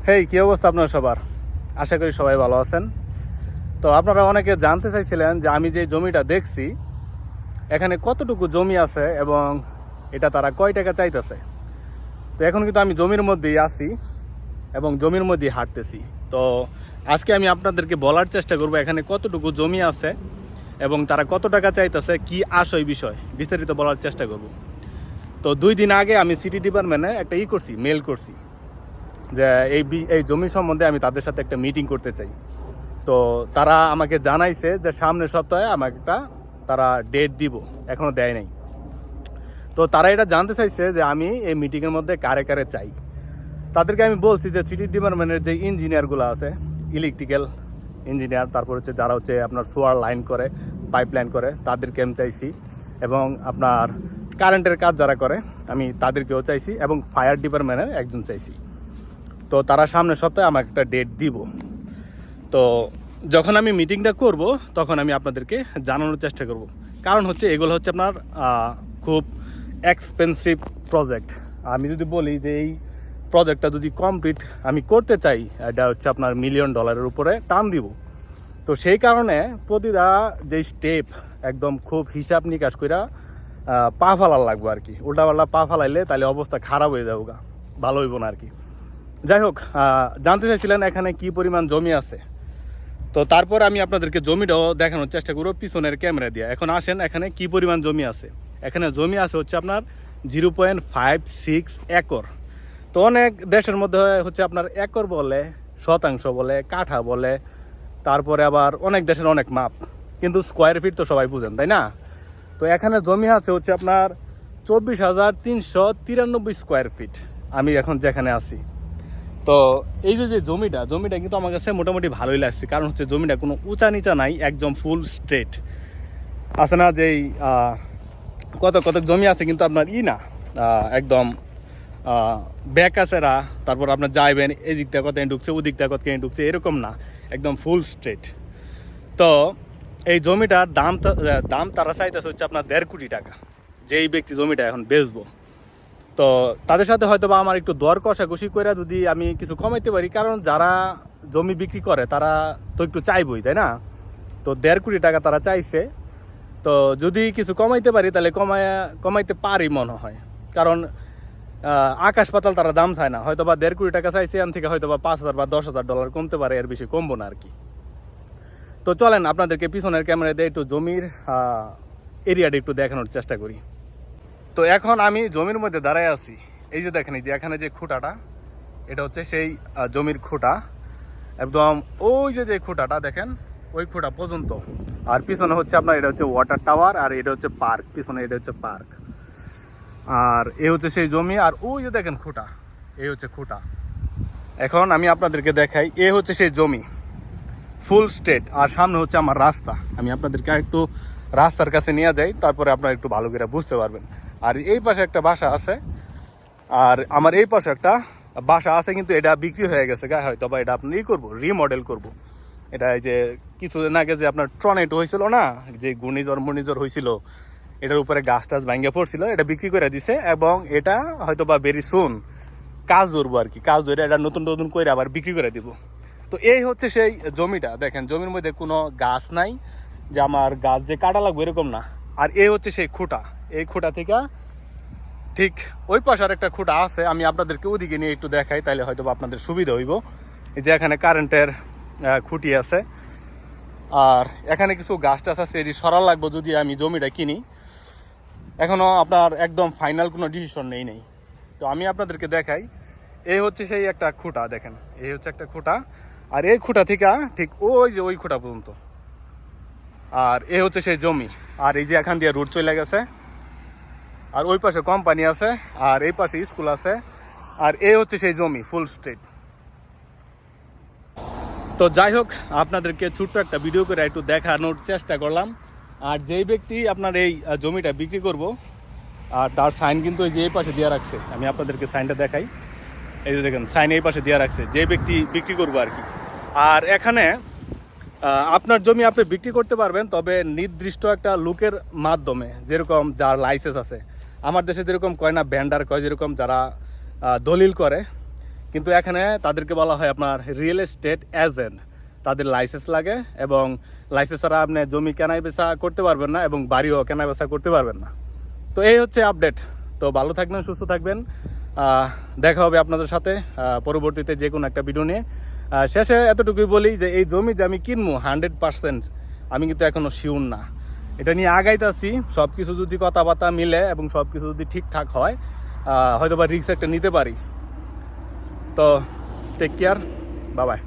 হেই, কি অবস্থা আপনার সবার? আশা করি সবাই ভালো আছেন। তো আপনারা অনেকে জানতে চাইছিলেন যে আমি যে জমিটা দেখছি এখানে কতটুকু জমি আছে এবং এটা তারা কয় টাকা চাইতেছে। তো এখন কিন্তু আমি জমির মধ্যেই আছি এবং জমির মধ্যেই হাঁটতেছি। তো আজকে আমি আপনাদেরকে বলার চেষ্টা করব এখানে কতটুকু জমি আছে এবং তারা কত টাকা চাইতেছে, কি আসল বিষয় বিস্তারিত বলার চেষ্টা করব। তো 2 দিন আগে আমি সিটি ডিপার্টমেন্টে একটা মেল করছি যে এই জমি সম্বন্ধে আমি তাদের সাথে একটা মিটিং করতে চাই। তো তারা আমাকে জানাইছে যে সামনের সপ্তাহে আমাকে তারা ডেট দিব, এখনো দেয় নাই। তো তারা এটা জানতে চাইছে যে আমি এই মিটিংয়ের মধ্যে কারে কারে চাই। তাদেরকে আমি বলছি যে সিটি ডিপার্টমেন্টের যে ইঞ্জিনিয়ারগুলো আছে, ইলেকট্রিক্যাল ইঞ্জিনিয়ার, তারপর যারা আপনার সোয়ার লাইন করে, পাইপ লাইন করে, তাদেরকে আমি চাইছি। এবং আপনার কারেন্টের কাজ যারা করে আমি তাদেরকেও চাইছি, এবং ফায়ার ডিপার্টমেন্টের একজন চাইছি। তো তারা সামনের সপ্তাহে আমাকে একটা ডেট দিব। তো যখন আমি মিটিংটা করব তখন আমি আপনাদেরকে জানানোর চেষ্টা করব। কারণ এগুলো আপনার খুব এক্সপেন্সিভ প্রজেক্ট। আমি যদি বলি যে এই প্রজেক্টটা যদি কমপ্লিট আমি করতে চাই, এটা আপনার $1 মিলিয়ন উপরে টান দিব। তো সেই কারণে প্রতিটা যে স্টেপ একদম খুব হিসাব নিকাশ করে পা ফালার লাগবে আর কি। উল্টাপাল্টা পা ফালাইলে তাহলে অবস্থা খারাপ হয়ে যাবে, ভালো হইব না আর কি। যাই হোক, জানতে চাইছিলেন এখানে কি পরিমাণ জমি আছে। তো তারপর আমি আপনাদেরকে জমিটাও দেখানোর চেষ্টা করবো পিছনের ক্যামেরা দিয়ে। এখন আসেন এখানে কি পরিমাণ জমি আছে। এখানে জমি আছে আপনার 0.56 একর। তো অনেক দেশের মধ্যে আপনার একর বলে, শতাংশ বলে, কাঠা বলে, তারপরে আবার অনেক দেশের অনেক মাপ, কিন্তু স্কোয়ার ফিট তো সবাই বুঝেন, তাই না? তো এখানে জমি আছে আপনার 24,393 স্কোয়ার ফিট আমি এখন যেখানে আছি। তো এই যে জমিটা কিন্তু আমার কাছে মোটামুটি ভালোই লাগছে। কারণ জমিটা কোনো উঁচা নিচা নাই, একদম ফুল স্ট্রেট আছে না। যেই কত কত জমি আছে কিন্তু আপনার না একদম ব্যাক আছেরা, তারপর আপনার যাইবেন এই দিকটা কত ঢুকছে, ওই দিকটা কত ঢুকছে, এরকম না, একদম ফুল স্ট্রেট। তো এই জমিটার দাম তারা চাইতেছে আপনার 1.5 কোটি টাকা, যেই ব্যক্তি জমিটা এখন বেচবো। তো তাদের সাথে হয়তো বা আমার একটু দর কষাকষি করে যদি আমি কিছু কমাইতে পারি, কারণ যারা জমি বিক্রি করে তারা তো একটু চাইবই, তাই না? তো 1.5 কোটি টাকা তারা চাইছে। তো যদি কিছু কমাইতে পারি তাহলে কমাইতে পারি মনে হয়। কারণ আকাশ পাতাল তারা দাম চায় না। হয়তো বা 1.5 কোটি টাকা চাইছে, এখান থেকে হয়তো বা $5,000 বা $10,000 কমতে পারে, এর বেশি কমবো না আর কি। তো চলেন আপনাদেরকে পিছনের ক্যামেরা দিয়ে একটু জমির এরিয়াটা একটু দেখানোর চেষ্টা করি। তো এখন আমি জমির মধ্যে দাঁড়ায় আছি। এই যে দেখেন, এই যে এখানে যে খুঁটাটা, এটা সেই জমির খুঁটা। একদম ওই যে খুঁটাটা দেখেন, ওই খুঁটা পর্যন্ত। আর পিছনে আপনার এটা ওয়াটার টাওয়ার, আর এটা পার্ক। পিছনে এটা পার্ক, আর এ সেই জমি। আর ওই যে দেখেন খুঁটা, এই খুঁটা। এখন আমি আপনাদেরকে দেখাই, এ সেই জমি ফুল স্ট্রেট, আর সামনে আমার রাস্তা। আমি আপনাদেরকে একটু রাস্তার কাছে নিয়ে যাই, তারপরে আপনারা একটু ভালো করে বুঝতে পারবেন। আর এই পাশে একটা বাসা আছে, আর আমার এই পাশে একটা বাসা আছে, কিন্তু এটা বিক্রি হয়ে গেছে। হয়তো বা এটা আপনি রিমডেল করব। এটা এই যে কিছুদিন আগে যে আপনার টর্নেডো হয়েছিল না, যে ঘূর্ণিঝড় হয়েছিল, এটার উপরে গাছ টাছ ভাঙ্গে পড়ছিল, এটা বিক্রি করে দিছে। এবং এটা হয়তো বা ভেরি সুন কাজ ধরবো আর কি, কাজ ধরে এটা নতুন করে আবার বিক্রি করে দিব। তো এই সেই জমিটা। দেখেন জমির মধ্যে কোনো গাছ নাই যে আমার গাছ যে কাটা লাগবে, এরকম না। আর এই সেই খুঁটা। এই খুঁটা থেকে ঠিক ওই পাশে আর একটা খুঁটা আছে, আমি আপনাদেরকে ওদিকে নিয়ে একটু দেখাই, তাহলে হয়তো আপনাদের সুবিধা হইব। এই যে এখানে কারেন্টের খুঁটি আছে, আর এখানে কিছু গাছ টাছ আছে, এটি সরা লাগবে যদি আমি জমিটা কিনি। এখনো আপনার একদম ফাইনাল কোনো ডিসিশন নেই। তো আমি আপনাদেরকে দেখাই, এই সেই একটা খুঁটা। দেখেন, এই একটা খুঁটা, আর এই খুঁটা থেকে ঠিক ওই খুঁটা পর্যন্ত। আর এই সেই জমি। আর এই যে এখান দিয়ে রোড চলে গেছে, আর ওই পাশে কোম্পানি আছে, আর এই পাশে স্কুল আছে, আর এই সেই জমি ফুল স্ট্রিট। তো যাই হোক, আপনাদেরকে ছোট্ট একটা ভিডিও করে একটু দেখানোর চেষ্টা করলাম। আর যেই ব্যক্তি আপনার এই জমিটা বিক্রি করব, আর তার সাইন কিন্তু এই পাশে দিয়ে রাখছে। আমি আপনাদেরকে সাইনটা দেখাই। এই যে দেখেন, সাইন এই পাশে দিয়ে রাখছে, যে ব্যক্তি বিক্রি করবো আর কি। আর এখানে আপনার জমি আপনি বিক্রি করতে পারবেন, তবে নির্দিষ্ট একটা লোকের মাধ্যমে, যেরকম যার লাইসেন্স আছে। আমার দেশে যেরকম কয় না ভ্যান্ডার কয়, যেরকম যারা দলিল করে, কিন্তু এখানে তাদেরকে বলা হয় আপনার রিয়েল এস্টেট এজেন্ট। তাদের লাইসেন্স লাগে এবং লাইসেন্স ছাড়া আপনি জমি কেনাই বেচা করতে পারবেন না এবং বাড়িও কেনা বেচা করতে পারবেন না। তো এই হচ্ছে আপডেট। তো ভালো থাকবেন, সুস্থ থাকবেন। দেখা হবে আপনাদের সাথে পরবর্তীতে যে কোনো একটা ভিডিও নিয়ে। শেষে এতটুকুই বলি যে এই জমি যে আমি কিনবো 100% আমি কিন্তু এখনও শিওর না। এটা নিয়ে আগাইতেছি, সব কিছু যদি কথাবার্তা মিলে এবং সব কিছু যদি ঠিকঠাক হয় হয়তো বা রিস্ক একটা নিতে পারি। তো টেক কেয়ার, বাই বাই।